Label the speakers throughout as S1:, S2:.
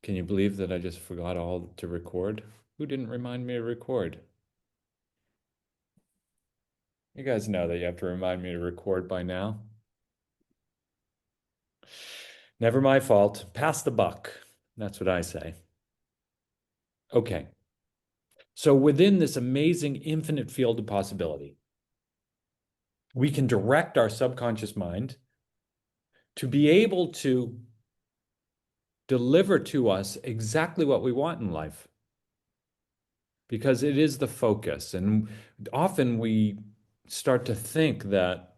S1: Can you believe that I just forgot all to record? Who didn't remind me to record? You guys know that you have to remind me to record by now. Never my fault. Pass the buck. That's what I say. Okay. So within this amazing infinite field of possibility, we can direct our subconscious mind to be able to deliver to us exactly what we want in life because it is the focus. And often we start to think that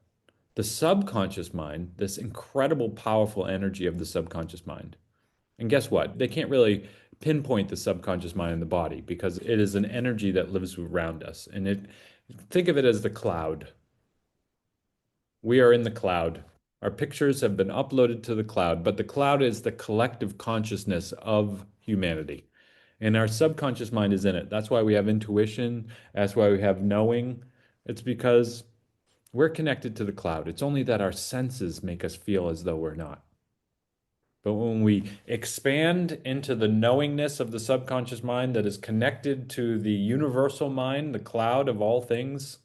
S1: the subconscious mind, this incredible, powerful energy of the subconscious mind. And guess what? They can't really pinpoint the subconscious mind in the body because it is an energy that lives around us. Think of it as the cloud. We are in the cloud. Our pictures have been uploaded to the cloud, but the cloud is the collective consciousness of humanity. And our subconscious mind is in it. That's why we have intuition. That's why we have knowing. It's because we're connected to the cloud. It's only that our senses make us feel as though we're not. But when we expand into the knowingness of the subconscious mind that is connected to the universal mind, the cloud of all things,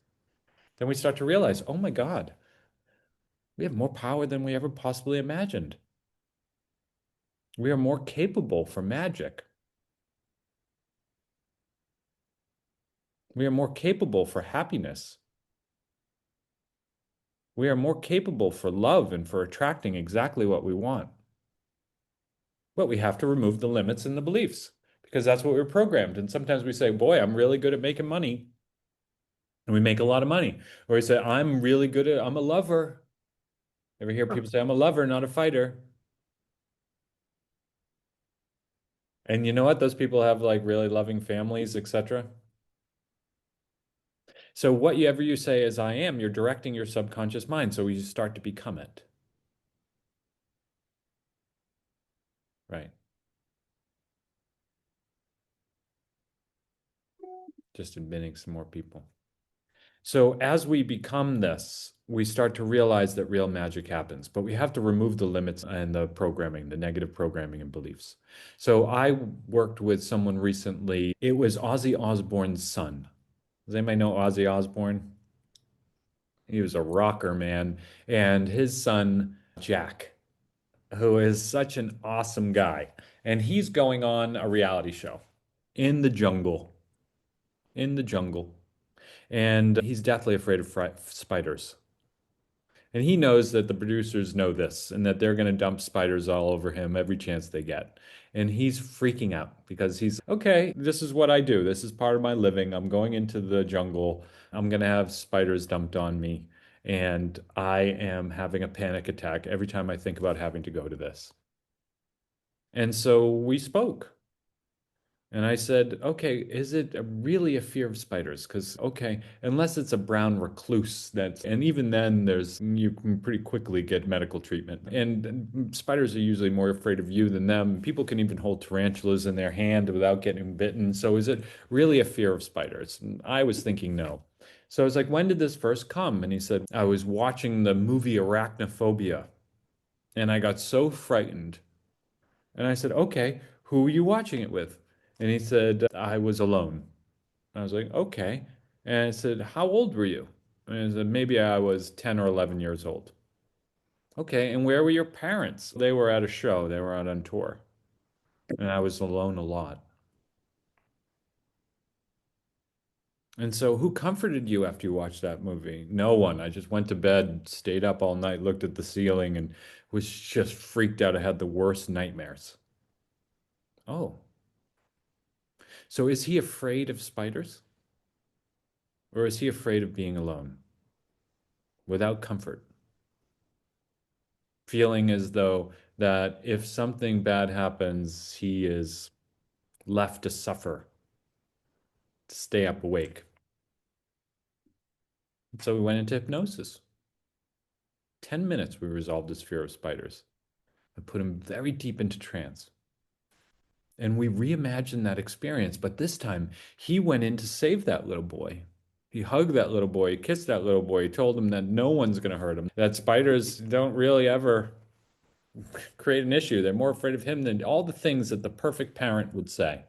S1: then we start to realize, oh my God, we have more power than we ever possibly imagined. We are more capable for magic. We are more capable for happiness. We are more capable for love and for attracting exactly what we want. But we have to remove the limits and the beliefs because that's what we're programmed. And sometimes we say, boy, I'm really good at making money. And we make a lot of money. Or we say, I'm a lover. Ever hear people say, I'm a lover, not a fighter? And you know what? Those people have like really loving families, etc. So whatever you say is I am, you're directing your subconscious mind. So you start to become it. Right. Just admitting some more people. So as we become this, we start to realize that real magic happens, but we have to remove the limits and the programming, the negative programming and beliefs. So I worked with someone recently. It was Ozzy Osbourne's son. Does anybody know Ozzy Osbourne? He was a rocker, man. And his son, Jack, who is such an awesome guy. And he's going on a reality show in the jungle, in the jungle. And he's deathly afraid of spiders. And he knows that the producers know this and that they're going to dump spiders all over him every chance they get. And he's freaking out because he's, okay, this is what I do. This is part of my living. I'm going into the jungle. I'm going to have spiders dumped on me. And I am having a panic attack every time I think about having to go to this. And so we spoke. And I said, okay, is it really a fear of spiders? Because, okay, unless it's a brown recluse and even then you can pretty quickly get medical treatment. And spiders are usually more afraid of you than them. People can even hold tarantulas in their hand without getting bitten. So is it really a fear of spiders? And I was thinking no. So I was like, when did this first come? And he said, I was watching the movie Arachnophobia and I got so frightened. And I said, okay, who were you watching it with? And he said, I was alone. I was like, okay. And I said, how old were you? And he said, maybe I was 10 or 11 years old. Okay. And where were your parents? They were at a show, they were out on tour. And I was alone a lot. And so, who comforted you after you watched that movie? No one. I just went to bed, stayed up all night, looked at the ceiling, and was just freaked out. I had the worst nightmares. Oh, so is he afraid of spiders? Or is he afraid of being alone without comfort? Feeling as though that if something bad happens, he is left to suffer, to stay up awake. So we went into hypnosis. 10 minutes, we resolved his fear of spiders. I put him very deep into trance. And we reimagined that experience. But this time, he went in to save that little boy. He hugged that little boy, he kissed that little boy, he told him that no one's going to hurt him, that spiders don't really ever create an issue. They're more afraid of him than all the things that the perfect parent would say.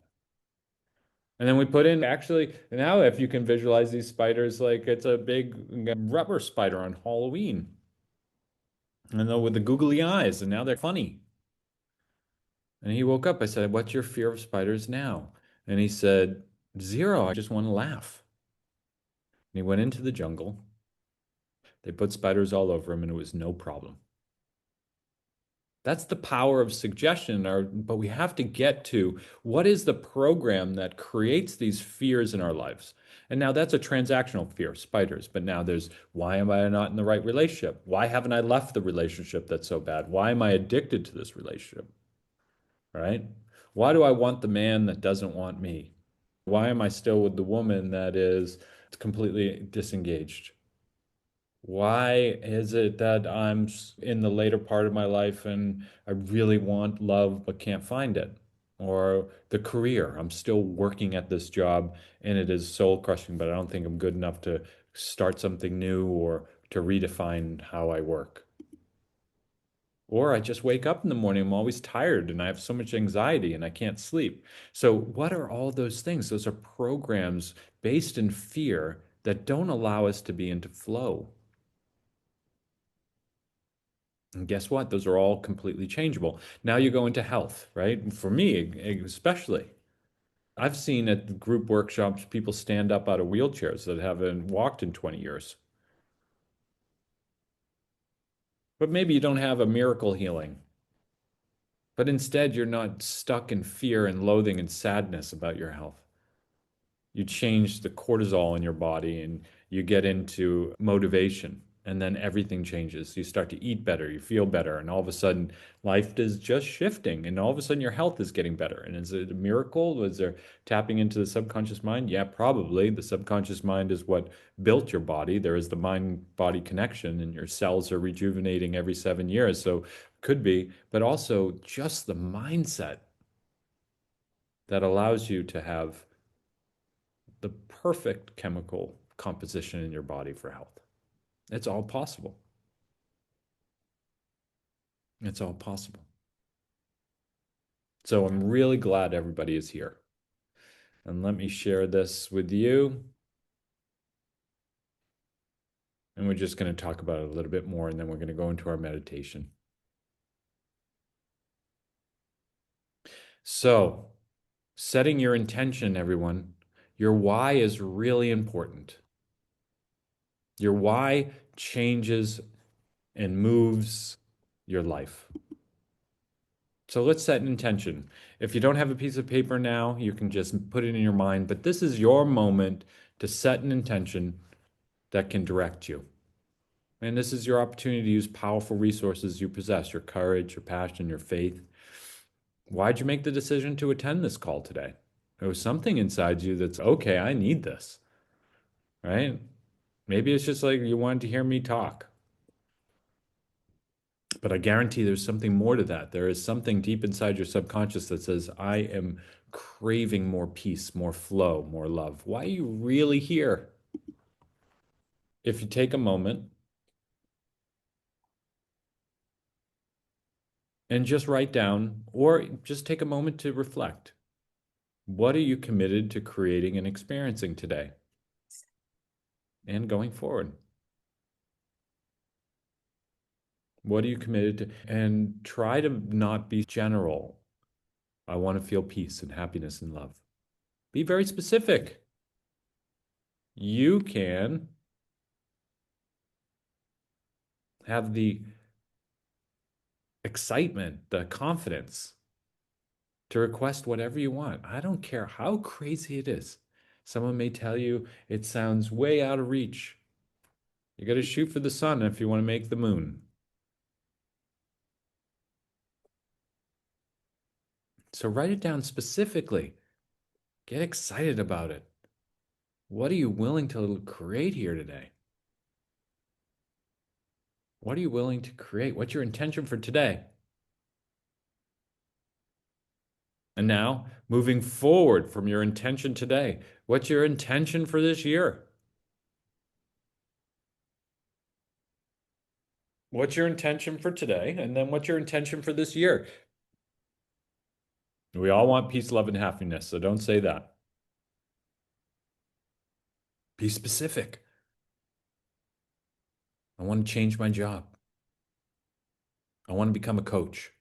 S1: And then we put in actually now if you can visualize these spiders like it's a big rubber spider on Halloween. And then with the googly eyes, and now they're funny. And he woke up. I said, "What's your fear of spiders now?" And he said, "Zero. I just want to laugh." And he went into the jungle. They put spiders all over him, and it was no problem. That's the power of suggestion, but we have to get to what is the program that creates these fears in our lives. And now that's a transactional fear, spiders. But now there's why am I not in the right relationship? Why haven't I left the relationship that's so bad? Why am I addicted to this relationship? Right? Why do I want the man that doesn't want me? Why am I still with the woman that is completely disengaged? Why is it that I'm in the later part of my life and I really want love but can't find it? Or the career, I'm still working at this job and it is soul crushing, but I don't think I'm good enough to start something new or to redefine how I work. Or I just wake up in the morning, I'm always tired and I have so much anxiety and I can't sleep. So, what are all those things? Those are programs based in fear that don't allow us to be into flow. And guess what? Those are all completely changeable. Now you go into health, right? For me, especially. I've seen at group workshops people stand up out of wheelchairs that haven't walked in 20 years. But maybe you don't have a miracle healing. But instead, you're not stuck in fear and loathing and sadness about your health. You change the cortisol in your body and you get into motivation and then everything changes. You start to eat better, you feel better, and all of a sudden life is just shifting and all of a sudden your health is getting better. And is it a miracle? Was there tapping into the subconscious mind? Yeah, probably. The subconscious mind is what built your body. There is the mind body connection and your cells are rejuvenating every 7 years. So could be, but also just the mindset that allows you to have the perfect chemical composition in your body for health. It's all possible. It's all possible. So I'm really glad everybody is here. And let me share this with you. And we're just going to talk about it a little bit more, and then we're going to go into our meditation. So, setting your intention, everyone, your why is really important. Your why changes and moves your life. So let's set an intention. If you don't have a piece of paper now, you can just put it in your mind, but this is your moment to set an intention that can direct you. And this is your opportunity to use powerful resources you possess, your courage, your passion, your faith. Why'd you make the decision to attend this call today? There was something inside you that's okay, I need this, right? Maybe it's just like you wanted to hear me talk. But I guarantee there's something more to that. There is something deep inside your subconscious that says, I am craving more peace, more flow, more love. Why are you really here? If you take a moment and just write down, or just take a moment to reflect, what are you committed to creating and experiencing today and going forward? What are you committed to? And try to not be general. I want to feel peace and happiness and love. Be very specific. You can have the excitement, the confidence to request whatever you want. I don't care how crazy it is. Someone may tell you it sounds way out of reach. You got to shoot for the sun if you want to make the moon. So write it down specifically. Get excited about it. What are you willing to create here today? What are you willing to create? What's your intention for today? And now, moving forward from your intention today, what's your intention for this year? What's your intention for today? And then what's your intention for this year? We all want peace, love, and happiness, so don't say that. Be specific. I want to change my job. I want to become a coach.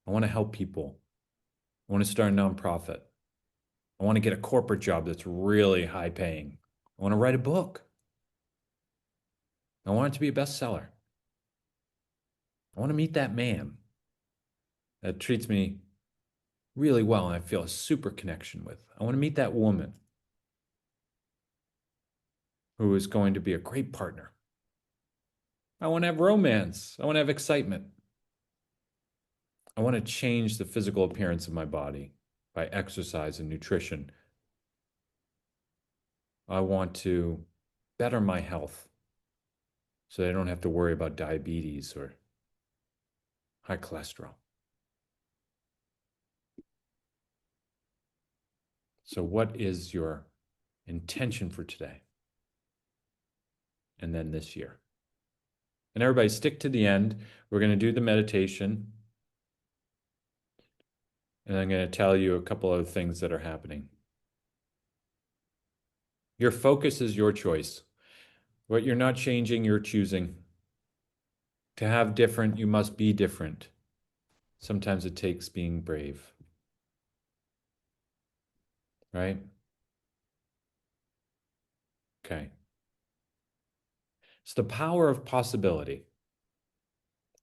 S1: I want to help people. I want to start a nonprofit. I want to get a corporate job that's really high paying. I want to write a book. I want it to be a bestseller. I want to meet that man that treats me really well and I feel a super connection with. I want to meet that woman who is going to be a great partner. I want to have romance. I want to have excitement. I want to change the physical appearance of my body by exercise and nutrition. I want to better my health so I don't have to worry about diabetes or high cholesterol. So, what is your intention for today? And then this year? And everybody, stick to the end. We're going to do the meditation. And I'm going to tell you a couple of things that are happening. Your focus is your choice. What you're not changing, you're choosing. To have different, you must be different. Sometimes it takes being brave, right? Okay. It's the power of possibility.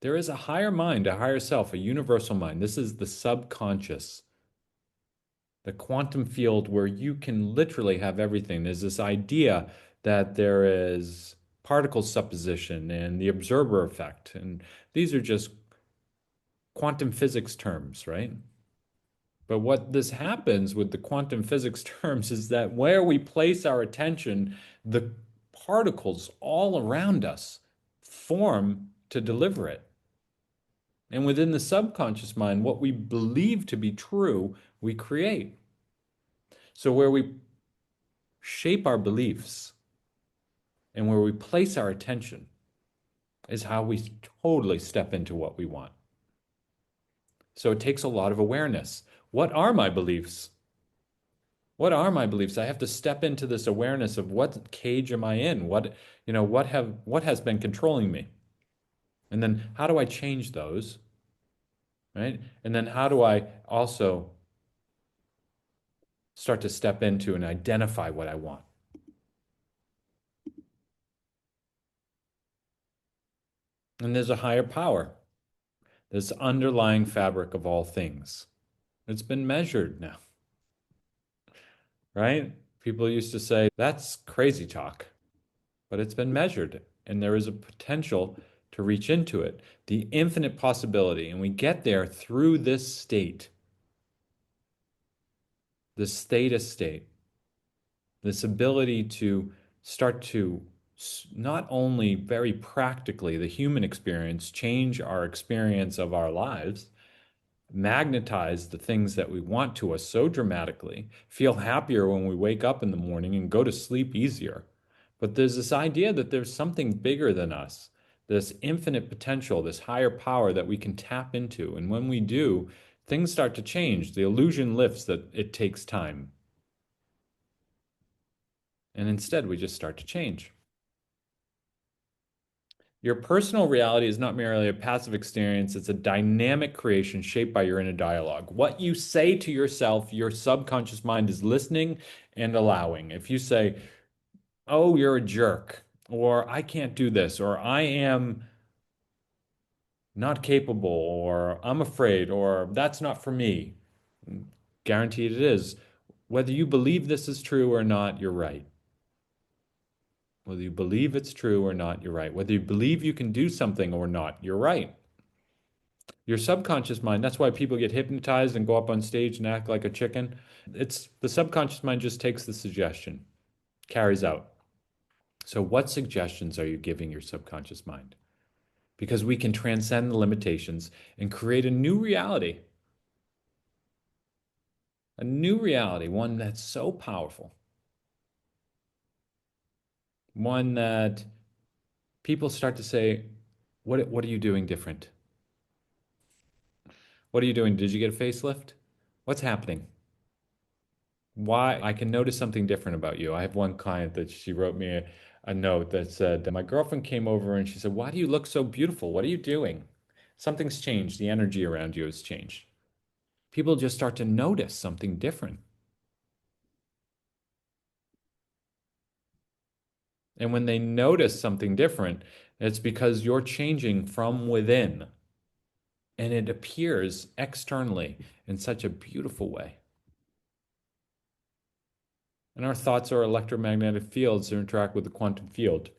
S1: There is a higher mind, a higher self, a universal mind. This is the subconscious, the quantum field where you can literally have everything. There's this idea that there is particle supposition and the observer effect. And these are just quantum physics terms, right? But what this happens with the quantum physics terms is that where we place our attention, the particles all around us form to deliver it. And within the subconscious mind, what we believe to be true, we create. So where we shape our beliefs and where we place our attention is how we totally step into what we want. So it takes a lot of awareness. What are my beliefs? What are my beliefs? I have to step into this awareness of what cage am I in? What has been controlling me? And then how do I change those? Right? And then how do I also start to step into and identify what I want? And there's a higher power, this underlying fabric of all things. It's been measured now, right? People used to say, that's crazy talk, but it's been measured, and there is a potential to reach into it, the infinite possibility. And we get there through this theta state, this ability to start to not only very practically, the human experience, change our experience of our lives, magnetize the things that we want to us so dramatically, feel happier when we wake up in the morning and go to sleep easier. But there's this idea that there's something bigger than us, this infinite potential, this higher power that we can tap into. And when we do, things start to change. The illusion lifts that it takes time. And instead, we just start to change. Your personal reality is not merely a passive experience, it's a dynamic creation shaped by your inner dialogue. What you say to yourself, your subconscious mind is listening and allowing. If you say, oh, you're a jerk, or I can't do this, or I am not capable, or I'm afraid, or that's not for me, guaranteed it is. Whether you believe this is true or not, you're right. Whether you believe it's true or not, you're right. Whether you believe you can do something or not, you're right. Your subconscious mind, that's why people get hypnotized and go up on stage and act like a chicken. It's the subconscious mind just takes the suggestion, carries out. So, what suggestions are you giving your subconscious mind? Because we can transcend the limitations and create a new reality, one that's so powerful, one that people start to say, What are you doing different? What are you doing? Did you get a facelift? What's happening? Why? I can notice something different about you. I have one client that she wrote me a note that said, my girlfriend came over and she said, why do you look so beautiful? What are you doing? Something's changed. The energy around you has changed. People just start to notice something different. And when they notice something different, it's because you're changing from within and it appears externally in such a beautiful way. And our thoughts are electromagnetic fields that interact with the quantum field,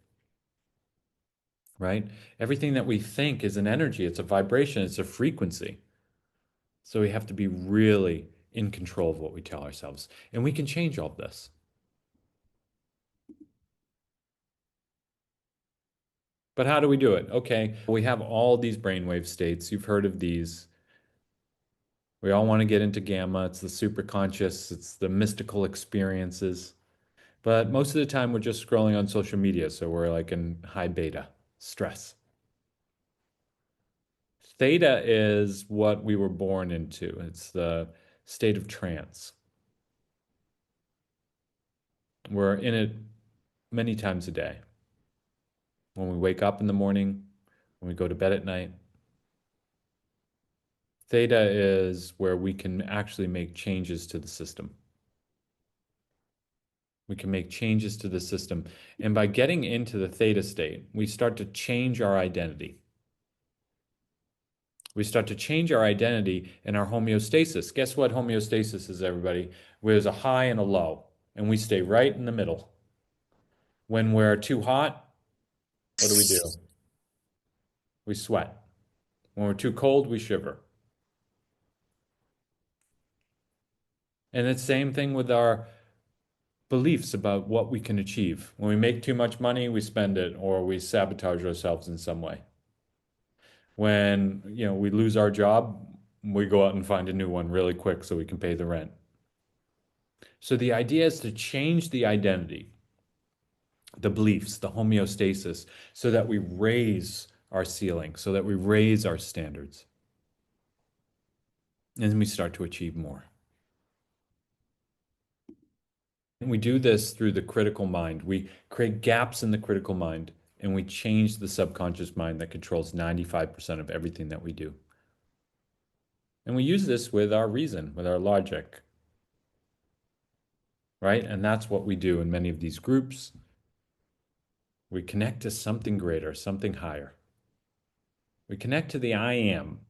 S1: right? Everything that we think is an energy, it's a vibration, it's a frequency. So we have to be really in control of what we tell ourselves. And we can change all this. But how do we do it? Okay, we have all these brainwave states. You've heard of these. We all want to get into gamma. It's the superconscious, it's the mystical experiences. But most of the time, we're just scrolling on social media. So we're like in high beta stress. Theta is what we were born into, it's the state of trance. We're in it many times a day. When we wake up in the morning, when we go to bed at night. Theta is where we can actually make changes to the system. We can make changes to the system. And by getting into the theta state, we start to change our identity. We start to change our identity and our homeostasis. Guess what homeostasis is, everybody? There's a high and a low, and we stay right in the middle. When we're too hot, what do? We sweat. When we're too cold, we shiver. And it's the same thing with our beliefs about what we can achieve. When we make too much money, we spend it or we sabotage ourselves in some way. When, we lose our job, we go out and find a new one really quick so we can pay the rent. So the idea is to change the identity, the beliefs, the homeostasis, so that we raise our ceiling, so that we raise our standards. And then we start to achieve more. And we do this through the critical mind. We create gaps in the critical mind and we change the subconscious mind that controls 95% of everything that we do. And we use this with our reason, with our logic, right? And that's what we do in many of these groups. We connect to something greater, something higher. We connect to the I am.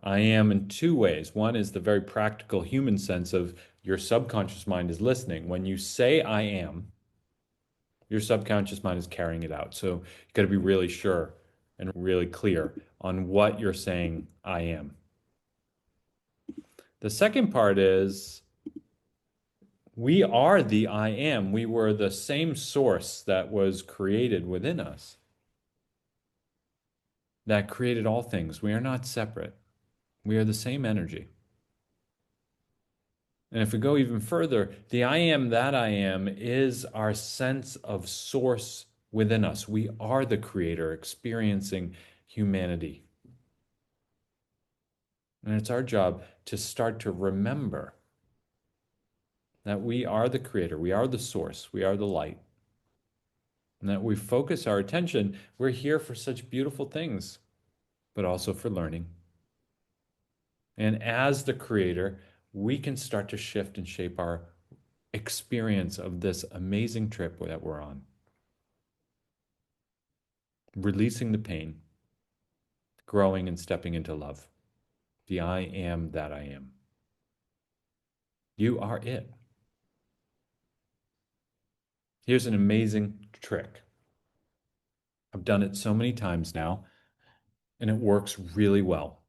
S1: I am in two ways. One is the very practical human sense of your subconscious mind is listening. When you say I am, your subconscious mind is carrying it out. So you got to be really sure and really clear on what you're saying I am. The second part is we are the I am. We were the same source that was created within us, that created all things. We are not separate. We are the same energy. And if we go even further, the I am that I am is our sense of source within us. We are the creator experiencing humanity. And it's our job to start to remember that we are the creator, we are the source, we are the light. And that we focus our attention. We're here for such beautiful things, but also for learning. And as the creator, we can start to shift and shape our experience of this amazing trip that we're on. Releasing the pain, growing and stepping into love. The I am that I am. You are it. Here's an amazing trick. I've done it so many times now, and it works really well.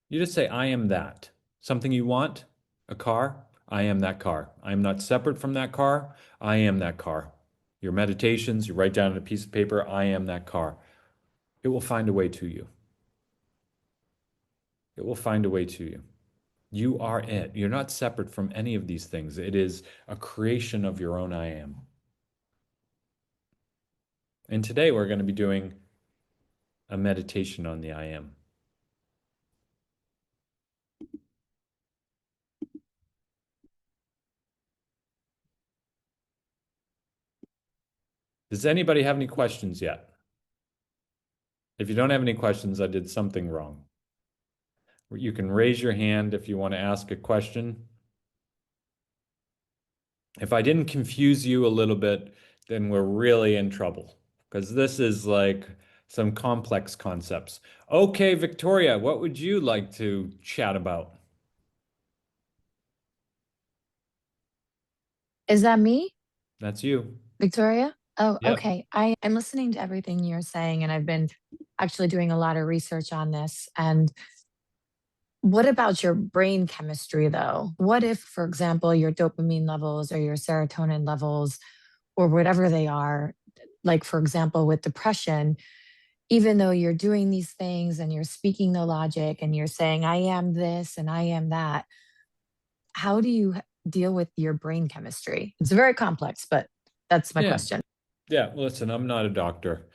S1: You just say, I am that. Something you want, a car, I am that car. I am not separate from that car. I am that car. Your meditations, you write down on a piece of paper, I am that car. It will find a way to you. It will find a way to you. You are it. You're not separate from any of these things. It is a creation of your own I am. And today we're going to be doing a meditation on the I am. Does anybody have any questions yet? If you don't have any questions, I did something wrong. You can raise your hand if you want to ask a question. If I didn't confuse you a little bit, then we're really in trouble because this is like some complex concepts. Okay, Victoria, what would you like to chat about?
S2: Is that me,
S1: That's you.
S2: Victoria? Oh,
S1: Yep.
S2: okay. I'm listening to everything you're saying, and I've been actually doing a lot of research on this. And what about your brain chemistry, though? What if, for example, your dopamine levels or your serotonin levels, or whatever they are, like, for example, with depression, even though you're doing these things and you're speaking the logic and you're saying, I am this and I am that, how do you deal with your brain chemistry? It's very complex, but that's my
S1: Yeah.
S2: question.
S1: Yeah. Listen, I'm not a doctor.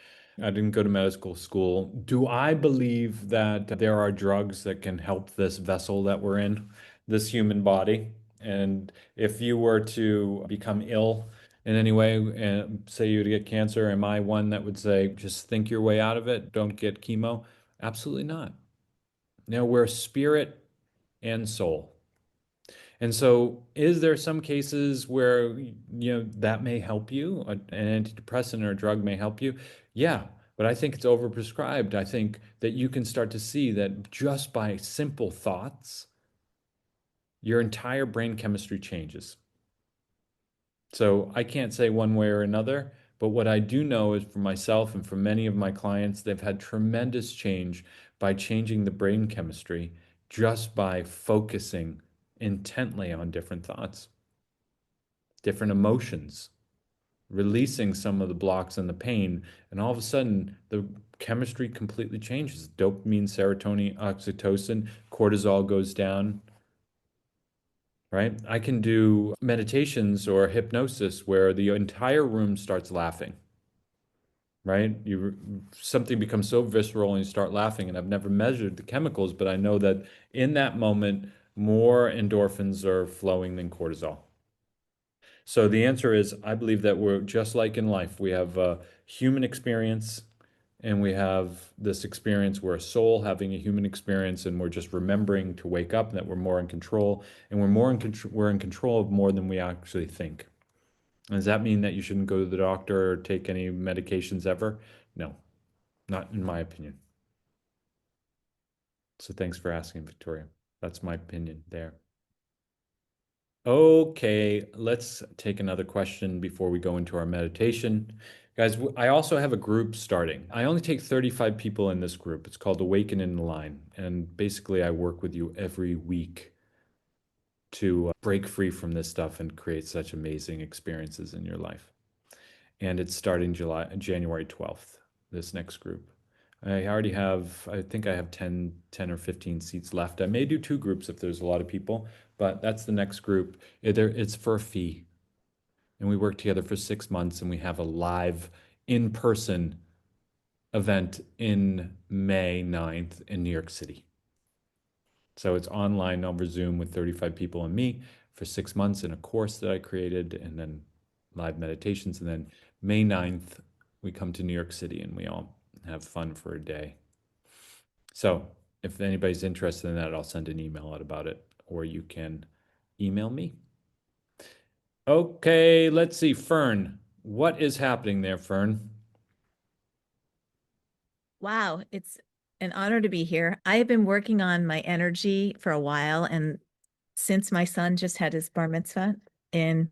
S1: I didn't go to medical school. Do I believe that there are drugs that can help this vessel that we're in, this human body? And if you were to become ill in any way, and say you to get cancer, am I one that would say, just think your way out of it, don't get chemo? Absolutely not. Now, we're spirit and soul. And so, is there some cases where, that may help you? An antidepressant or a drug may help you? Yeah, but I think it's overprescribed. I think that you can start to see that just by simple thoughts, your entire brain chemistry changes. So I can't say one way or another, but what I do know is for myself and for many of my clients, they've had tremendous change by changing the brain chemistry just by focusing intently on different thoughts, different emotions, releasing some of the blocks and the pain. And all of a sudden, the chemistry completely changes. Dopamine, serotonin, oxytocin, cortisol goes down, right? I can do meditations or hypnosis where the entire room starts laughing, right? Something becomes so visceral and you start laughing. And I've never measured the chemicals, but I know that in that moment, more endorphins are flowing than cortisol. So the answer is, I believe that we're just like in life. We have a human experience and we have this experience. We're a soul having a human experience and we're just remembering to wake up and that we're more in control and we're in control of more than we actually think. Does that mean that you shouldn't go to the doctor or take any medications ever? No, not in my opinion. So thanks for asking, Victoria. That's my opinion there. Okay, let's take another question before we go into our meditation. Guys, I also have a group starting. I only take 35 people in this group. It's called Awaken in the Line. And basically, I work with you every week to break free from this stuff and create such amazing experiences in your life. And it's starting January 12th, this next group. I think I have 10 or 15 seats left. I may do two groups if there's a lot of people, but that's the next group. It's for a fee. And we work together for 6 months and we have a live in-person event in May 9th in New York City. So it's online over Zoom with 35 people and me for 6 months in a course that I created and then live meditations. And then May 9th, we come to New York City and we all have fun for a day. So if anybody's interested in that, I'll send an email out about it or you can email me. Okay, let's see. Fern, what is happening there, Fern?
S3: Wow, it's an honor to be here. I have been working on my energy for a while, and since my son just had his bar mitzvah in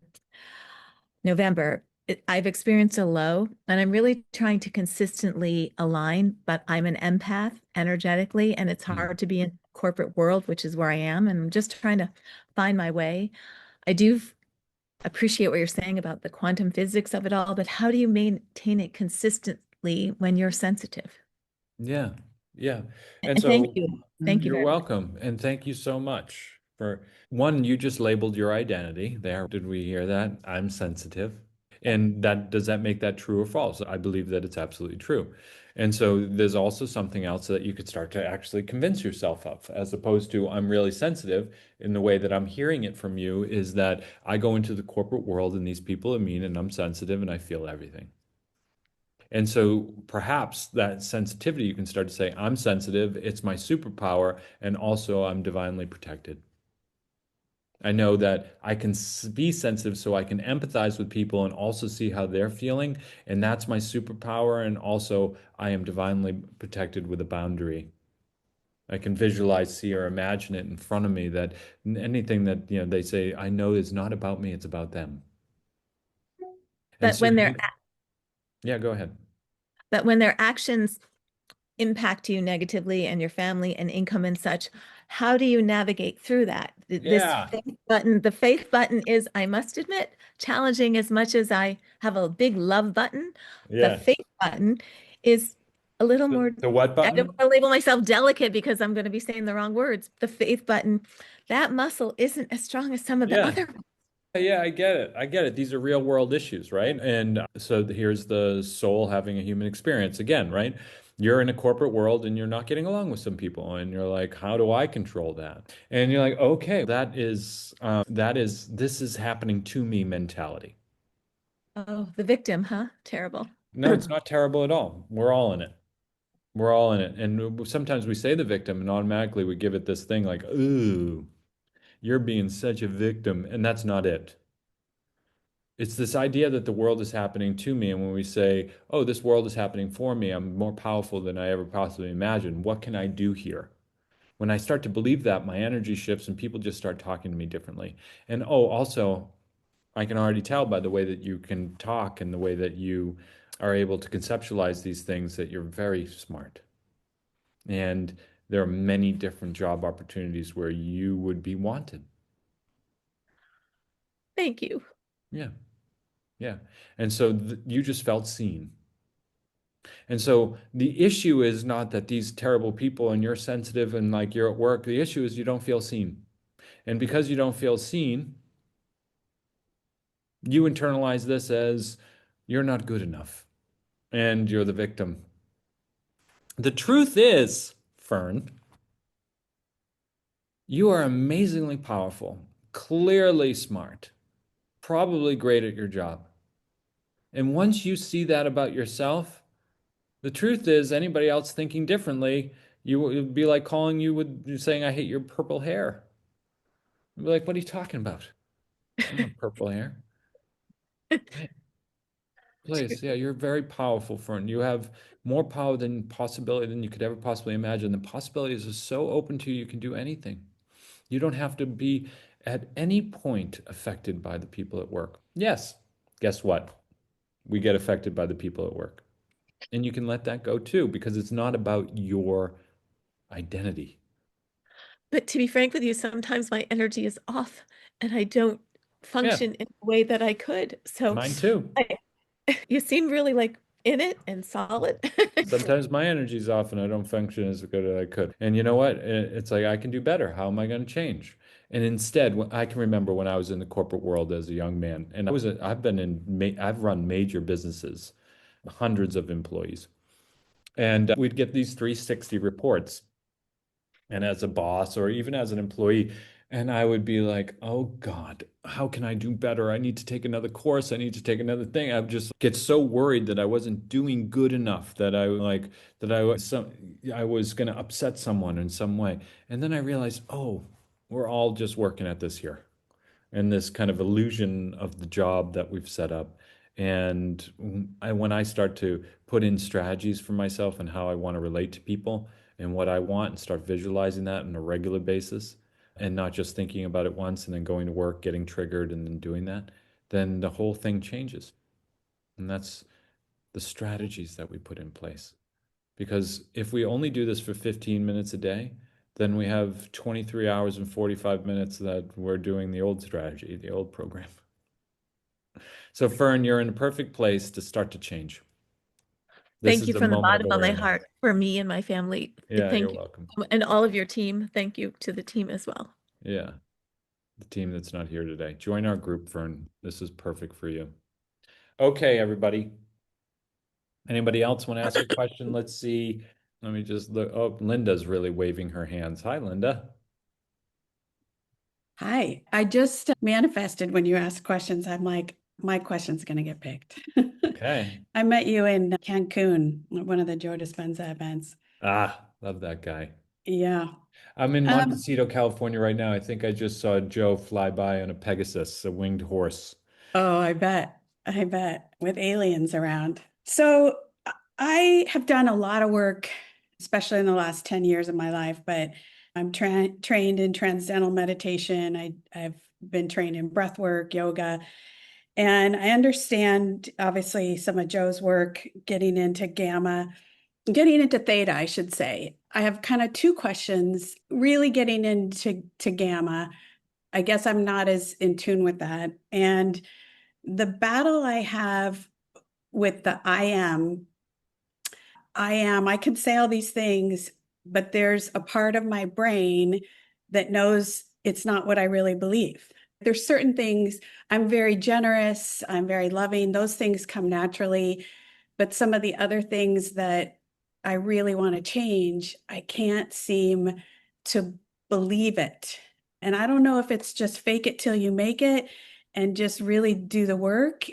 S3: November, I've experienced a low, and I'm really trying to consistently align, but I'm an empath energetically, and it's
S1: Hmm.
S3: hard to be in corporate world, which is where I am, and I'm just trying to find my way. I do appreciate what you're saying about the quantum physics of it all, but how do you maintain it consistently when you're sensitive?
S1: Yeah, yeah. And
S3: And thank
S1: so
S3: you. Thank you
S1: you're
S3: very much.
S1: welcome. And thank you so much for one, you just labeled your identity there. Did we hear that? I'm sensitive. And that does that make that true or false? I believe that it's absolutely true. And so there's also something else that you could start to actually convince yourself of, as opposed to I'm really sensitive. In the way that I'm hearing it from you is that I go into the corporate world and these people are mean and I'm sensitive and I feel everything. And so perhaps that sensitivity, you can start to say, I'm sensitive, it's my superpower, and also I'm divinely protected. I know that I can be sensitive so I can empathize with people and also see how they're feeling. And that's my superpower. And also, I am divinely protected with a boundary. I can visualize, see, or imagine it in front of me that anything that, they say, I know is not about me, it's about them. And
S3: But
S1: so,
S3: when their
S1: yeah, go ahead.
S3: but when their actions impact you negatively and your family and income and such, how do you navigate through that? This
S1: Yeah.
S3: faith button, the faith button is, I must admit, challenging as much as I have a big love button. The
S1: Yeah.
S3: faith button is a little more,
S1: The what
S3: I don't
S1: button?
S3: want to label myself delicate because I'm going to be saying the wrong words. The faith button, that muscle isn't as strong as some of the
S1: Yeah.
S3: other.
S1: Yeah, I get it. I get it. These are real world issues, right? And so here's the soul having a human experience again, right? You're in a corporate world and you're not getting along with some people, and you're like, how do I control that? And you're like, okay, this is happening to me mentality.
S3: Oh, the victim, huh? Terrible.
S1: No, it's not terrible at all. We're all in it. We're all in it. And sometimes we say the victim and automatically we give it this thing like, ooh, you're being such a victim. And that's not it. It's this idea that the world is happening to me. And when we say, oh, this world is happening for me, I'm more powerful than I ever possibly imagined. What can I do here? When I start to believe that, my energy shifts and people just start talking to me differently. And oh, also, I can already tell by the way that you can talk and the way that you are able to conceptualize these things that you're very smart. And there are many different job opportunities where you would be wanted.
S3: Thank you.
S1: Yeah. Yeah. And so you just felt seen. And so the issue is not that these terrible people and you're sensitive and like you're at work. The issue is you don't feel seen. And because you don't feel seen, you internalize this as you're not good enough and you're the victim. The truth is, Fern, you are amazingly powerful, clearly smart, probably great at your job. And once you see that about yourself, the truth is, anybody else thinking differently, you would be like calling you with saying, I hate your purple hair. I'd be like, what are you talking about? I don't have purple hair. Right. Please, yeah, you're very powerful, Fern. You have more power than possibility than you could ever possibly imagine. The possibilities are so open to you, you can do anything. You don't have to be at any point affected by the people at work. Yes, guess what? We get affected by the people at work. And you can let that go too, because it's not about your identity.
S3: But to be frank with you, sometimes my energy is off and I don't
S1: Yeah,
S3: function in the way that I could. So
S1: mine too.
S3: I, you seem really like in it and solid.
S1: Sometimes my energy's off and I don't function as good as I could. And you know what? It's like I can do better. How am I going to change? And instead, I can remember when I was in the corporate world as a young man, and I've run major businesses, hundreds of employees, and we'd get these 360 reports. And as a boss or even as an employee, and I would be like, oh God, how can I do better? I need to take another course. I need to take another thing. I would just get so worried that I wasn't doing good enough, I was going to upset someone in some way. And then I realized, oh, we're all just working at this here and this kind of illusion of the job that we've set up. And when I start to put in strategies for myself and how I want to relate to people and what I want and start visualizing that on a regular basis and not just thinking about it once and then going to work, getting triggered and then doing that, then the whole thing changes. And that's the strategies that we put in place. Because if we only do this for 15 minutes a day, then we have 23 hours and 45 minutes that we're doing the old strategy, the old program. So, Fern, you're in a perfect place to start to change. This
S3: Thank
S1: is
S3: you
S1: the
S3: from the
S1: moment of
S3: bottom of my
S1: awareness.
S3: heart for me and my family.
S1: Yeah, you're
S3: Thank you.
S1: welcome.
S3: And all of your team. Thank you to the team as well.
S1: Yeah, the team that's not here today. Join our group, Fern. This is perfect for you. Okay, everybody. Anybody else want to ask a question? Let's see. Let me just look. Oh, Linda's really waving her hands. Hi, Linda.
S4: Hi, I just manifested when you asked questions. I'm like, my question's going to get picked.
S1: Okay.
S4: I met you in Cancun at one of the Joe Dispenza events.
S1: Ah, love that guy.
S4: Yeah.
S1: I'm in
S4: Um,
S1: Montecito, California right now. I think I just saw Joe fly by on a Pegasus, a winged horse.
S4: oh, I bet. I bet with aliens around. So I have done a lot of work, especially in the last 10 years of my life, but I'm trained in transcendental meditation. I've been trained in breath work, yoga. And I understand, obviously, some of Joe's work getting into theta, I should say. I have kind of two questions, really getting into gamma. I guess I'm not as in tune with that. And the battle I have with the I can say all these things, but there's a part of my brain that knows it's not what I really believe. There's certain things, I'm very generous, I'm very loving, those things come naturally. But some of the other things that I really want to change, I can't seem to believe it. And I don't know if it's just fake it till you make it and just really do the work.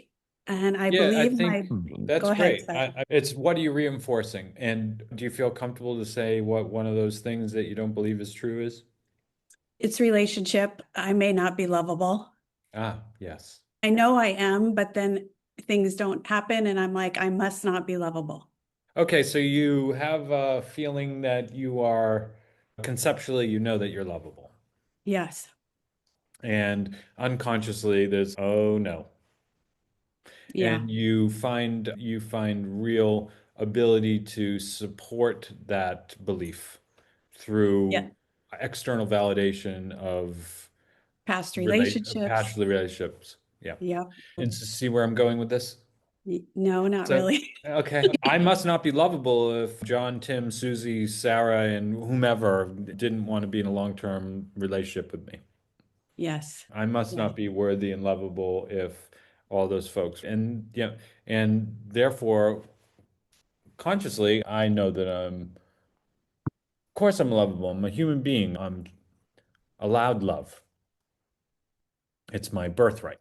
S4: And I
S1: Yeah, I
S4: believe
S1: think
S4: go
S1: that's
S4: ahead,
S1: great.
S4: Sasha.
S1: It's what are you reinforcing? And do you feel comfortable to say what one of those things that you don't believe is true is?
S4: It's relationship. I may not be lovable.
S1: Ah, yes.
S4: I know I am, but then things don't happen and I'm like, I must not be lovable.
S1: Okay, so you have a feeling that you are conceptually, you know that you're lovable.
S4: Yes.
S1: And unconsciously, there's, oh no.
S4: Yeah.
S1: And you find real ability to support that belief
S4: Yeah.
S1: through external validation of
S4: Past
S1: past
S4: relationships.
S1: relationships. Yeah.
S4: Yeah.
S1: And to see where I'm going with this?
S4: No, not
S1: So,
S4: really.
S1: okay, I must not be lovable if John, Tim, Susie, Sarah, and whomever didn't want to be in a long-term relationship with me.
S4: Yes.
S1: I must
S4: Yes.
S1: not be worthy and lovable if all those folks, and yeah, and therefore, consciously, I know that of course, I'm lovable. I'm a human being. I'm allowed love. It's my birthright.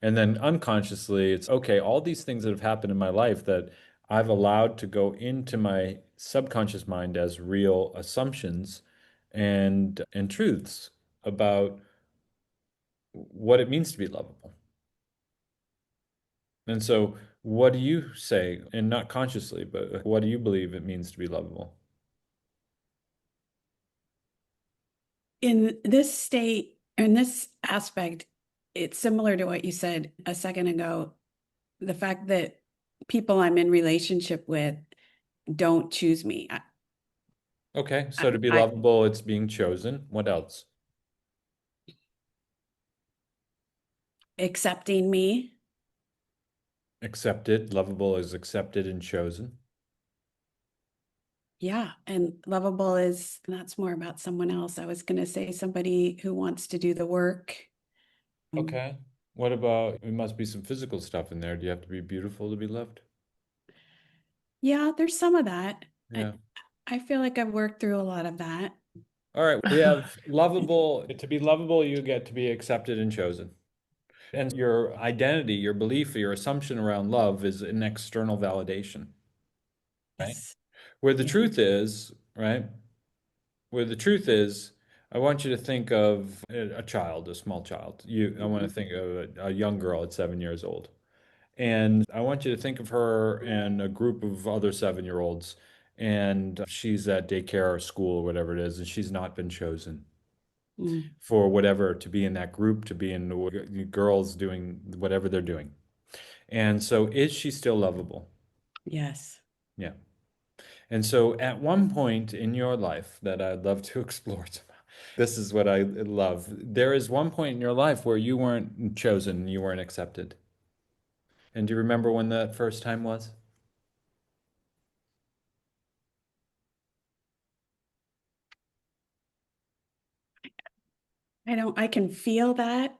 S1: And then unconsciously, it's okay, all these things that have happened in my life that I've allowed to go into my subconscious mind as real assumptions and truths about what it means to be lovable. And so, what do you say, and not consciously, but what do you believe it means to be lovable?
S4: In this state, in this aspect, it's similar to what you said a second ago. The fact that people I'm in relationship with don't choose me.
S1: Okay, so to be
S4: I
S1: lovable, it's being chosen. What else?
S4: accepting me.
S1: Accepted. Lovable is accepted and chosen.
S4: Yeah. And lovable is that's more about someone else. I was going to say somebody who wants to do the work.
S1: Okay. What about, it must be some physical stuff in there. Do you have to be beautiful to be loved?
S4: Yeah, there's some of that.
S1: Yeah.
S4: I feel like I've worked through a lot of that.
S1: All right. We have lovable. To be lovable, you get to be accepted and chosen. And your identity, your belief, your assumption around love is an external validation, right?
S4: Yes.
S1: Where the
S4: Yeah.
S1: truth is, right? Where the truth is, I want you to think of a child, a small child. I want to
S4: Mhm.
S1: think of a young girl at 7 years old. And I want you to think of her and a group of other 7-year-olds, and she's at daycare or school or whatever it is, and she's not been chosen
S4: Mm.
S1: for whatever to be in that group, to be in the girls doing whatever they're doing. And so, is she still lovable?
S4: Yes.
S1: Yeah. And so, at one point in your life that I'd love to explore, this is what I love. There is one point in your life where you weren't chosen, you weren't accepted. And do you remember when that first time was?
S4: I can feel that.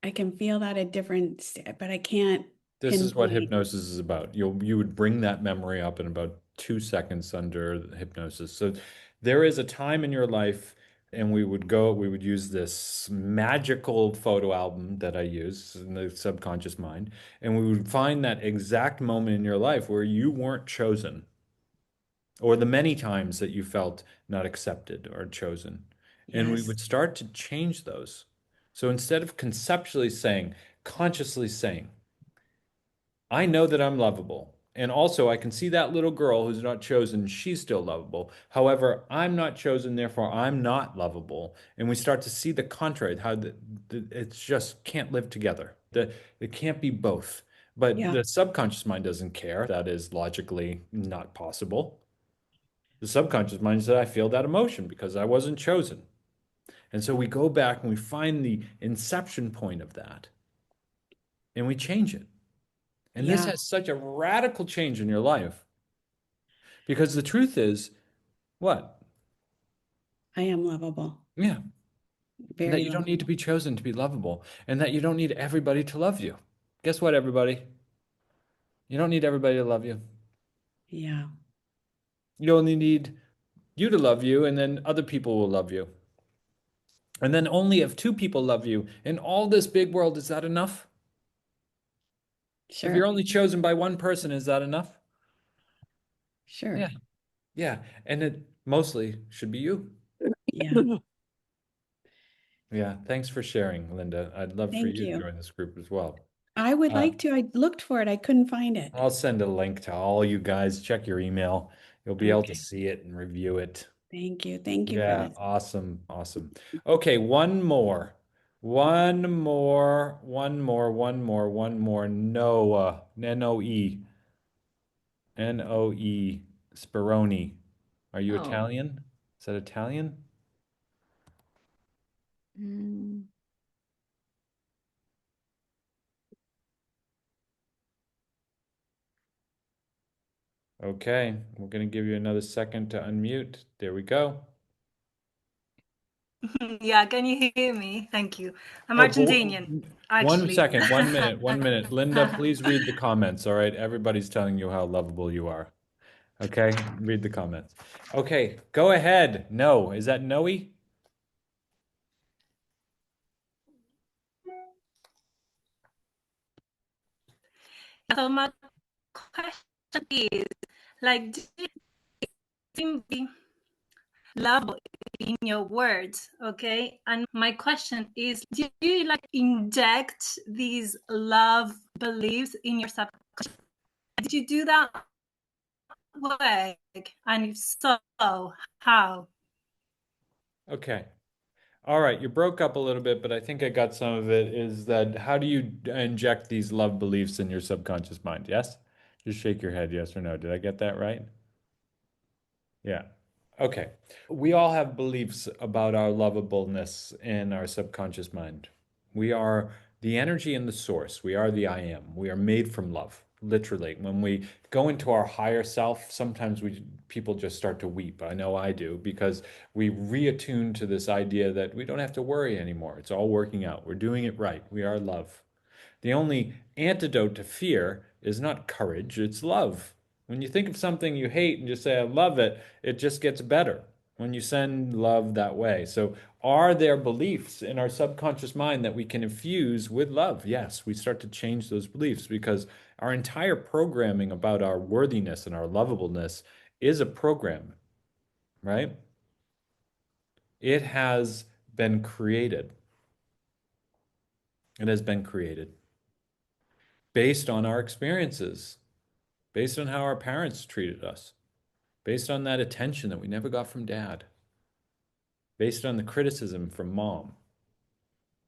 S4: I can feel that at different, but I can't
S1: This is what
S4: pinpoint.
S1: hypnosis is about. You would bring that memory up in about 2 seconds under hypnosis. So there is a time in your life, and we would use this magical photo album that I use in the subconscious mind, and we would find that exact moment in your life where you weren't chosen, or the many times that you felt not accepted or chosen. And we
S4: Yes.
S1: would start to change those. So instead of conceptually saying, consciously saying, I know that I'm lovable. And also, I can see that little girl who's not chosen, she's still lovable. However, I'm not chosen, therefore, I'm not lovable. And we start to see the contrary, how it's just can't live together. It can't be both. But
S4: Yeah.
S1: the subconscious mind doesn't care. That is logically not possible. The subconscious mind said, I feel that emotion because I wasn't chosen. And so we go back and we find the inception point of that and we change it. And this
S4: Yeah.
S1: has such a radical change in your life because the truth is, what?
S4: I am lovable.
S1: Yeah, that
S4: Very
S1: you don't need to
S4: lovable.
S1: be chosen to be lovable and that you don't need everybody to love you. Guess what, everybody? You don't need everybody to love you.
S4: Yeah.
S1: You only need you to love you, and then other people will love you. And then only if two people love you in all this big world, is that enough? If you're
S4: Sure.
S1: only chosen by one person, is that enough?
S4: Sure.
S1: Yeah, yeah. And it mostly should be you.
S4: Yeah.
S1: Yeah, thanks for sharing, Linda. I'd love for
S4: Thank
S1: you to
S4: you.
S1: join this group as well.
S4: I would
S1: Uh,
S4: like to. I looked for it. I couldn't find it.
S1: I'll send a link to all you guys. Check your email. You'll be able to
S4: Okay.
S1: see it and review it.
S4: Thank you. Thank you for
S1: Yeah,
S4: this.
S1: awesome, awesome. Okay, one more. One more. Noah, N-O-E, N-O-E, Speroni. Are you
S2: Oh.
S1: Italian? Is that Italian?
S2: Mm.
S1: Okay, we're going to give you another second to unmute. There we go.
S5: Yeah, can you hear me? Thank you. I'm
S1: Oh,
S5: Argentinian,
S1: one
S5: actually.
S1: second, 1 minute, 1 minute. Linda, please read the comments. All right, everybody's telling you how lovable you are. Okay, read the comments. Okay, go ahead. No, is that Noe?
S5: So my question is, like, do you think be lovable in your words? Okay, and my question is, do you like inject these love beliefs in your subconscious? Did you do that way? And if so, how?
S1: Okay. All right, you broke up a little bit, but I think I got some of it. Is that how do you inject these love beliefs in your subconscious mind? Yes? Just shake your head, yes or no. Did I get that right? Yeah. Okay. We all have beliefs about our lovableness in our subconscious mind. We are the energy and the source. We are the I am. We are made from love, literally. When we go into our higher self, sometimes people just start to weep. I know I do because we reattune to this idea that we don't have to worry anymore. It's all working out. We're doing it right. We are love. The only antidote to fear is not courage, it's love. When you think of something you hate and just say, I love it, it just gets better when you send love that way. So, are there beliefs in our subconscious mind that we can infuse with love? Yes, we start to change those beliefs because our entire programming about our worthiness and our lovableness is a program, right? It has been created. It has been created based on our experiences, based on how our parents treated us, based on that attention that we never got from dad, based on the criticism from mom,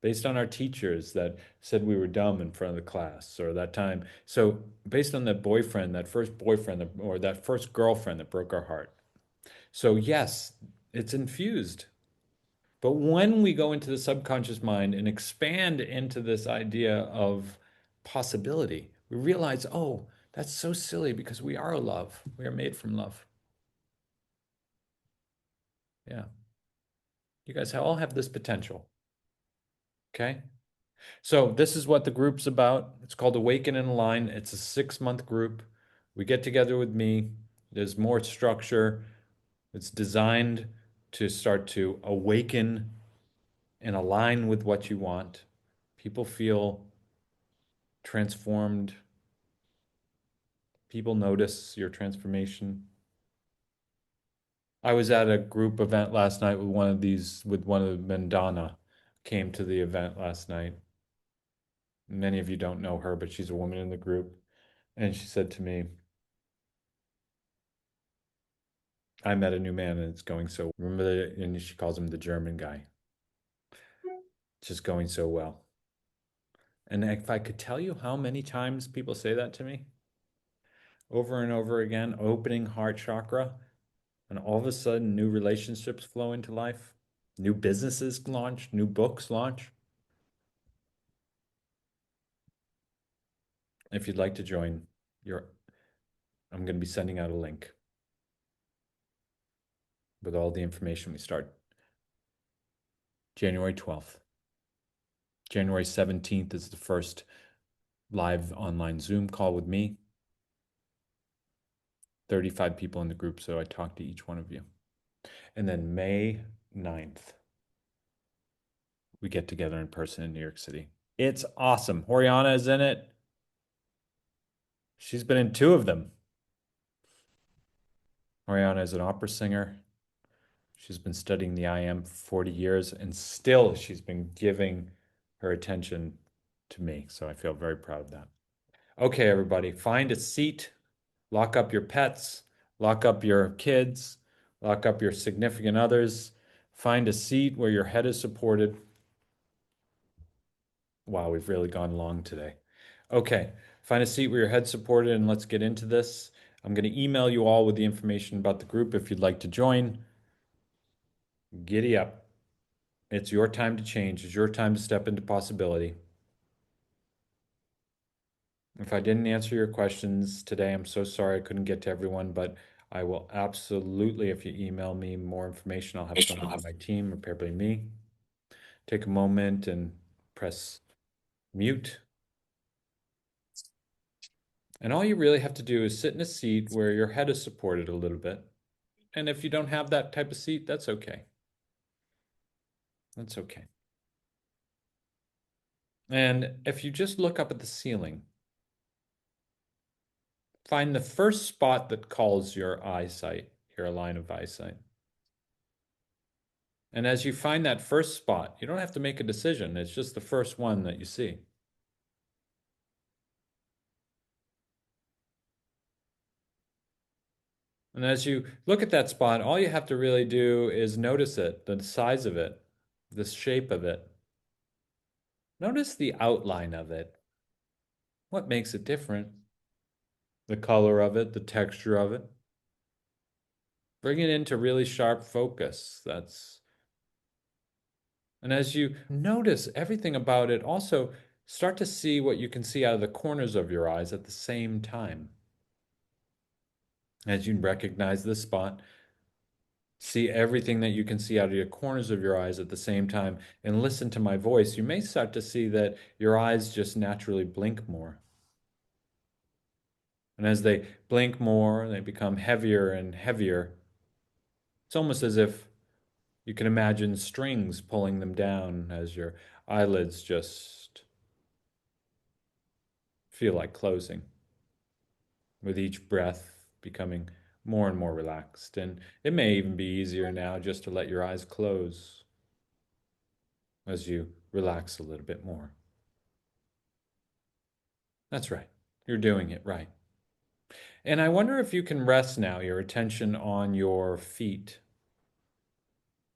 S1: based on our teachers that said we were dumb in front of the class or that time. So, based on that boyfriend, that first boyfriend, or that first girlfriend that broke our heart. So, yes, it's infused. But when we go into the subconscious mind and expand into this idea of possibility, we realize, oh, that's so silly because we are love. We are made from love. Yeah. You guys all have this potential. Okay? So this is what the group's about. It's called Awaken and Align. It's a 6-month group. We get together with me. There's more structure. It's designed to start to awaken and align with what you want. People feel transformed. People notice your transformation. I was at a group event last night with one of the Mendana came to the event last night. Many of you don't know her, but she's a woman in the group. And she said to me, I met a new man and it's going so, remember that, and she calls him the German guy. Just going so well. And if I could tell you how many times people say that to me over and over again, opening heart chakra, and all of a sudden new relationships flow into life, new businesses launch, new books launch. If you'd like to join, I'm going to be sending out a link with all the information. We start January 12th. January 17th is the first live online Zoom call with me. 35 people in the group, so I talk to each one of you. And then May 9th, we get together in person in New York City. It's awesome. Horiana is in it. She's been in 2 of them. Horiana is an opera singer. She's been studying the IM for 40 years, and still she's been giving her attention to me. So I feel very proud of that. Okay, everybody, find a seat, lock up your pets, lock up your kids, lock up your significant others, find a seat where your head is supported. Wow, we've really gone long today. Okay, find a seat where your head's supported and let's get into this. I'm going to email you all with the information about the group if you'd like to join. Giddy up. It's your time to change. It's your time to step into possibility. If I didn't answer your questions today, I'm so sorry I couldn't get to everyone, but I will absolutely, if you email me more information, I'll have someone on my team, or probably me, take a moment and press mute. And all you really have to do is sit in a seat where your head is supported a little bit. And if you don't have that type of seat, that's okay. That's okay. And if you just look up at the ceiling, find the first spot that calls your eyesight, your line of eyesight. And as you find that first spot, you don't have to make a decision. It's just the first one that you see. And as you look at that spot, all you have to really do is notice it, the size of it, the shape of it. Notice the outline of it. What makes it different? The color of it, the texture of it. Bring it into really sharp focus. And as you notice everything about it, also start to see what you can see out of the corners of your eyes at the same time. As you recognize this spot, see everything that you can see out of your corners of your eyes at the same time, and listen to my voice, you may start to see that your eyes just naturally blink more. And as they blink more, they become heavier and heavier. It's almost as if you can imagine strings pulling them down as your eyelids just feel like closing, with each breath becoming more and more relaxed. And it may even be easier now just to let your eyes close as you relax a little bit more. That's right. You're doing it right. And I wonder if you can rest now your attention on your feet.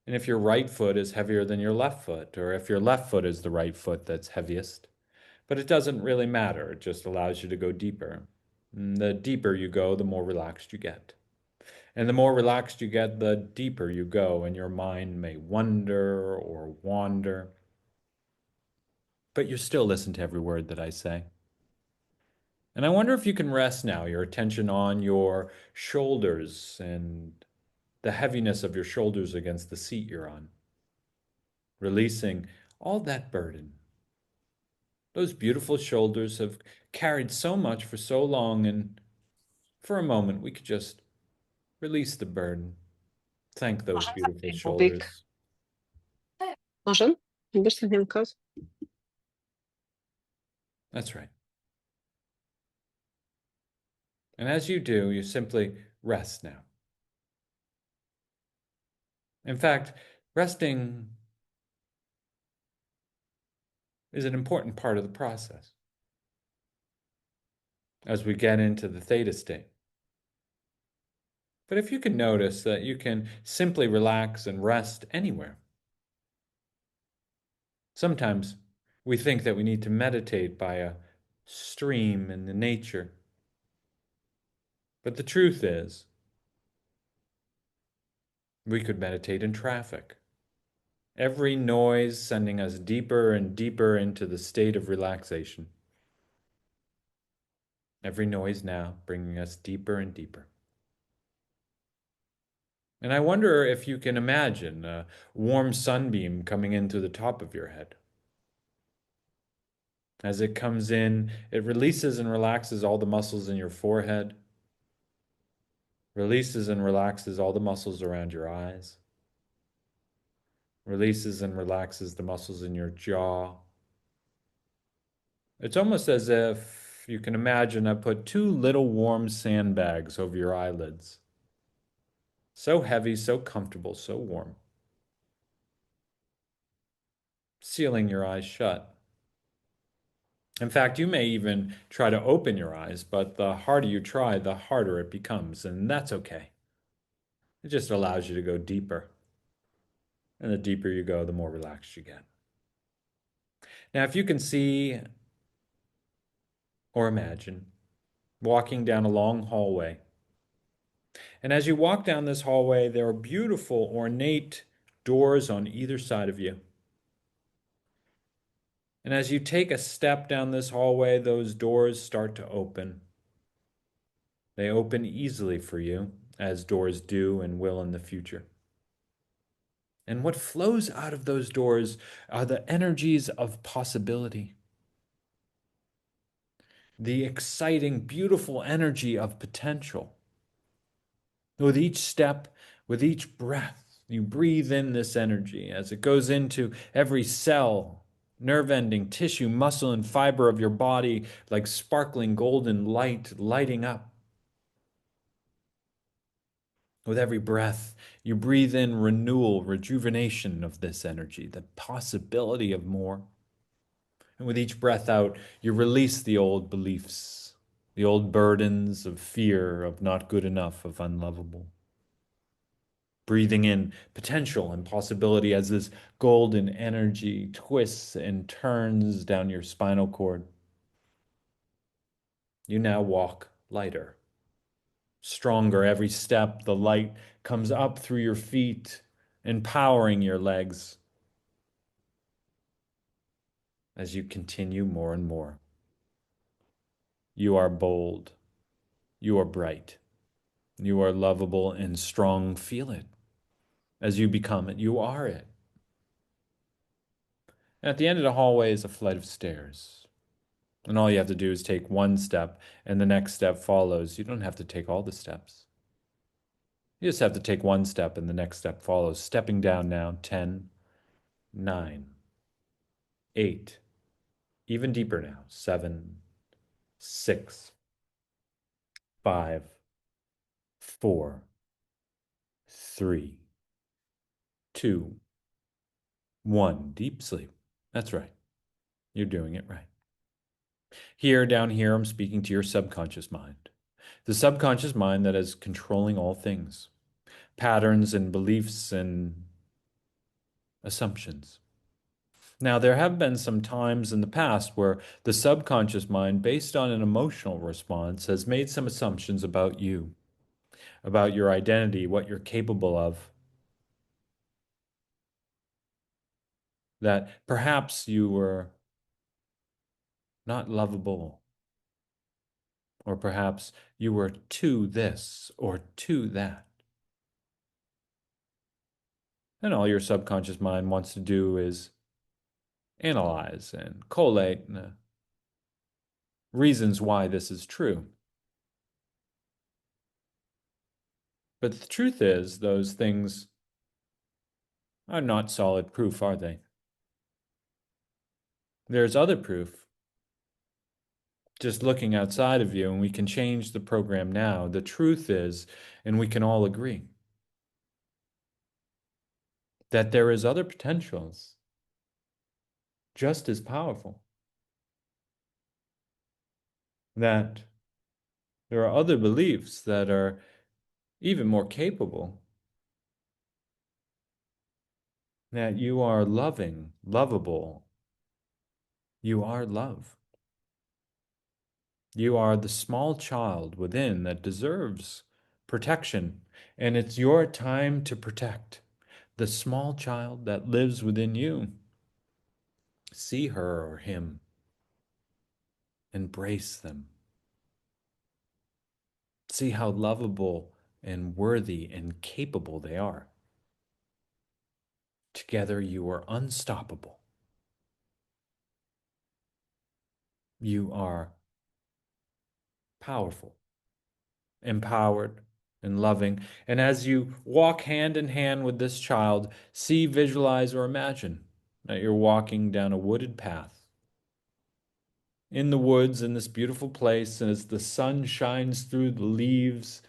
S1: And if your right foot is heavier than your left foot, or if your left foot is the right foot that's heaviest. But it doesn't really matter. It just allows you to go deeper. And the deeper you go, the more relaxed you get. And the more relaxed you get, the deeper you go, and your mind may wonder or wander. But you still listen to every word that I say. And I wonder if you can rest now your attention on your shoulders and the heaviness of your shoulders against the seat you're on, releasing all that burden. Those beautiful shoulders have carried so much for so long, and for a moment we could just release the burden. Thank those
S6: Możemy
S1: beautiful
S6: zamknąć budyk.
S1: shoulders.
S6: Możemy? Wiesz, co wiem, kot?
S1: That's right. And as you do, you simply rest now. In fact, resting is an important part of the process as we get into the theta state. But if you can notice that you can simply relax and rest anywhere. Sometimes we think that we need to meditate by a stream in the nature. But the truth is, we could meditate in traffic. Every noise sending us deeper and deeper into the state of relaxation. Every noise now bringing us deeper and deeper. And I wonder if you can imagine a warm sunbeam coming into the top of your head. As it comes in, it releases and relaxes all the muscles in your forehead, releases and relaxes all the muscles around your eyes, releases and relaxes the muscles in your jaw. It's almost as if you can imagine I put two little warm sandbags over your eyelids. So heavy, so comfortable, so warm. Sealing your eyes shut. In fact, you may even try to open your eyes, but the harder you try, the harder it becomes, and that's okay. It just allows you to go deeper. And the deeper you go, the more relaxed you get. Now, if you can see or imagine walking down a long hallway, and as you walk down this hallway, there are beautiful, ornate doors on either side of you. And as you take a step down this hallway, those doors start to open. They open easily for you, as doors do and will in the future. And what flows out of those doors are the energies of possibility. The exciting, beautiful energy of potential. With each step, with each breath, you breathe in this energy as it goes into every cell, nerve ending, tissue, muscle, and fiber of your body like sparkling golden light lighting up. With every breath, you breathe in renewal, rejuvenation of this energy, the possibility of more. And with each breath out, you release the old beliefs, the old burdens of fear, of not good enough, of unlovable. Breathing in potential and possibility as this golden energy twists and turns down your spinal cord. You now walk lighter, stronger. Every step, the light comes up through your feet, empowering your legs as you continue more and more. You are bold. You are bright. You are lovable and strong. Feel it. As you become it, you are it. And at the end of the hallway is a flight of stairs. And all you have to do is take one step, and the next step follows. You don't have to take all the steps. You just have to take one step, and the next step follows. Stepping down now, 10, 9, 8, even deeper now, 7, 6, 5, 4, 3, 2, 1. Deep sleep. That's right. You're doing it right. Here, down here, I'm speaking to your subconscious mind. The subconscious mind that is controlling all things, patterns and beliefs and assumptions. Now, there have been some times in the past where the subconscious mind, based on an emotional response, has made some assumptions about you, about your identity, what you're capable of. That perhaps you were not lovable, or perhaps you were too this or too that. And all your subconscious mind wants to do is analyze and collate reasons why this is true. But the truth is, those things are not solid proof, are they? There's other proof. Just looking outside of you, and we can change the program now. The truth is, and we can all agree, that there is other potentials just as powerful. That there are other beliefs that are even more capable. That you are loving, lovable. You are love. You are the small child within that deserves protection, and it's your time to protect the small child that lives within you. See her or him. Embrace them. See how lovable and worthy and capable they are. Together you are unstoppable. You are powerful, empowered, and loving. And as you walk hand in hand with this child, see, visualize, or imagine that you're walking down a wooded path in the woods in this beautiful place, and as the sun shines through the leaves,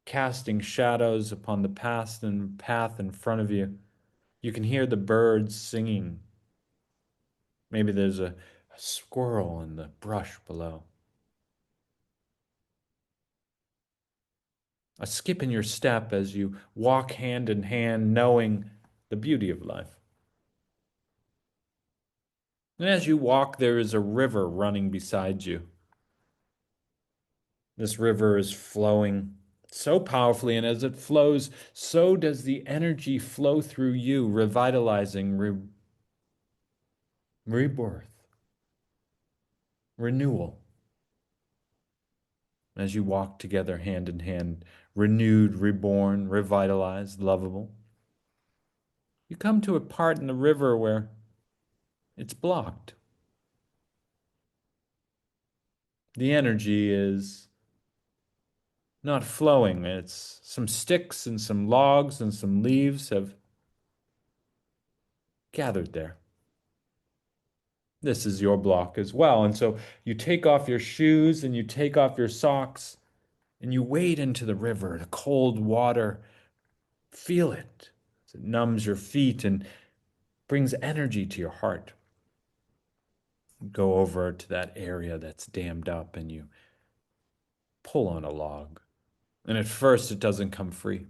S1: casting shadows upon the path in front of you, you can hear the birds singing. Maybe there's a squirrel in the brush below. A skip in your step as you walk hand in hand, knowing the beauty of life. And as you walk, there is a river running beside you. This river is flowing so powerfully, and as it flows, so does the energy flow through you, revitalizing, rebirth, renewal. As you walk together hand in hand, renewed, reborn, revitalized, lovable, you come to a part in the river where it's blocked. The energy is not flowing. It's some sticks and some logs and some leaves have gathered there. This is your block as well. And so you take off your shoes and you take off your socks and you wade into the river, the cold water. Feel it. It numbs your feet and brings energy to your heart. Go over to that area that's dammed up and you pull on a log. And at first it doesn't come free.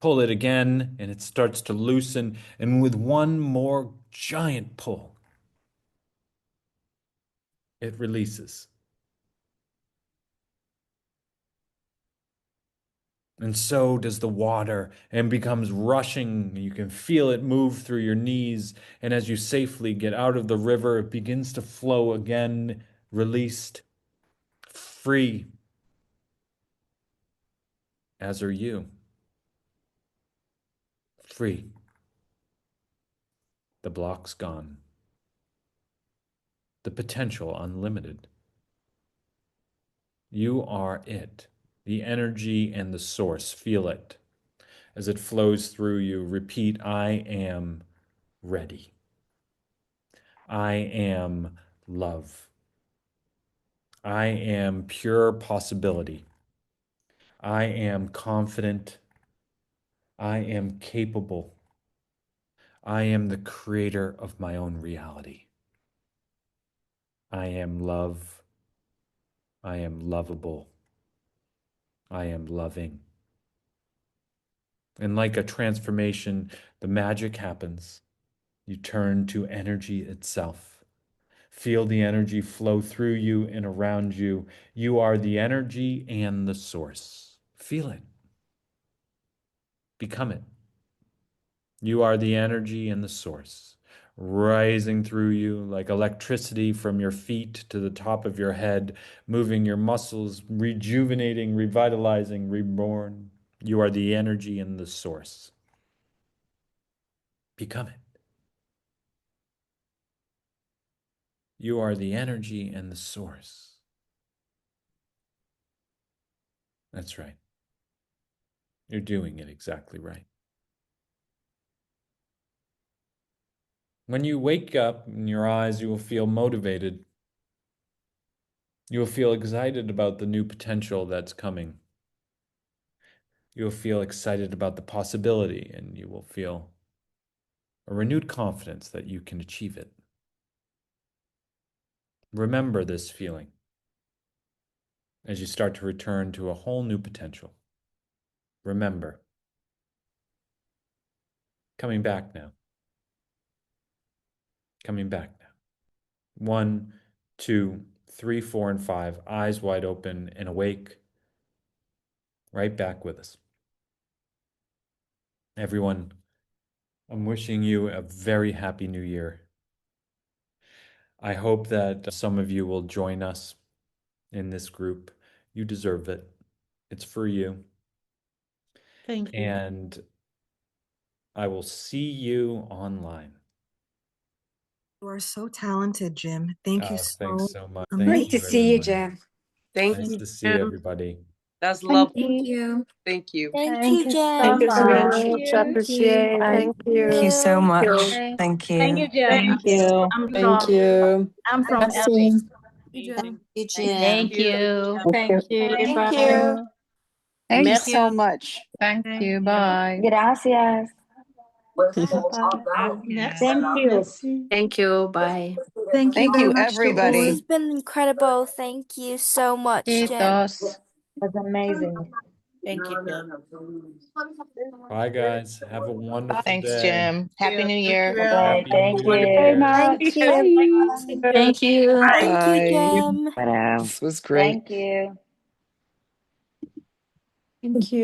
S1: Pull it again and it starts to loosen. And with one more giant pull, it releases. And so does the water and becomes rushing. You can feel it move through your knees. And as you safely get out of the river, it begins to flow again, released, free, as are you. Free. The block's gone. The potential unlimited. You are it. The energy and the source. Feel it. As it flows through you, repeat, I am ready. I am love. I am pure possibility. I am confident. I am capable. I am the creator of my own reality. I am love. I am lovable. I am loving. And like a transformation, the magic happens. You turn to energy itself. Feel the energy flow through you and around you. You are the energy and the source. Feel it. Become it. You are the energy and the source, rising through you like electricity from your feet to the top of your head, moving your muscles, rejuvenating, revitalizing, reborn. You are the energy and the source. Become it. You are the energy and the source. That's right. You're doing it exactly right. When you wake up in your eyes, you will feel motivated. You will feel excited about the new potential that's coming. You will feel excited about the possibility, and you will feel a renewed confidence that you can achieve it. Remember this feeling as you start to return to a whole new potential. Remember. Coming back now. Coming back now. 1, 2, 3, 4, and 5, eyes wide open and awake. Right back with us. Everyone, I'm wishing you a very happy new year. I hope that some of you will join us in this group. You deserve it. It's for you.
S3: Thank you.
S1: And I will see you online.
S7: You are so talented, Jim. Thank you
S1: Thanks so much.
S7: amazing.
S1: Thank you, everybody.
S6: Jim. Thank
S1: Nice
S6: you,
S1: to see
S6: Jim.
S1: everybody.
S6: That's
S2: Thank
S6: lovely.
S2: you.
S6: Thank you.
S8: Thank you, Jen.
S6: Thank you so
S8: Thank
S6: much.
S8: you.
S6: Appreciate it. Thank you.
S7: Thank you so much.
S6: you.
S7: Thank you.
S8: Thank you, Jen.
S9: you.
S8: I'm
S9: Thank
S8: from
S9: you.
S8: I'm from LA.
S2: Merci.
S6: Thank
S8: Thank
S5: Thank you.
S9: Thank you.
S6: Thank
S9: Bye.
S6: you.
S9: Thank you
S6: Merci.
S9: so much. Thank you. Bye.
S2: Gracias.
S8: Thank you.
S6: Thank you. Bye.
S7: Thank you
S9: Thank
S7: very
S9: you,
S7: much to
S9: everybody.
S7: all.
S10: This has been incredible. Thank you so much, Jen.
S9: Kiitos.
S8: That's amazing.
S6: Thank you, Jim.
S1: Bye, guys. Have a wonderful
S9: Thanks,
S1: day.
S9: Jim. Happy New Year.
S1: Happy
S2: Thank
S1: New
S2: you
S1: Year.
S2: very much.
S5: Thank you.
S10: Thank you,
S9: Bye.
S10: Jen.
S9: This was great.
S2: Thank you.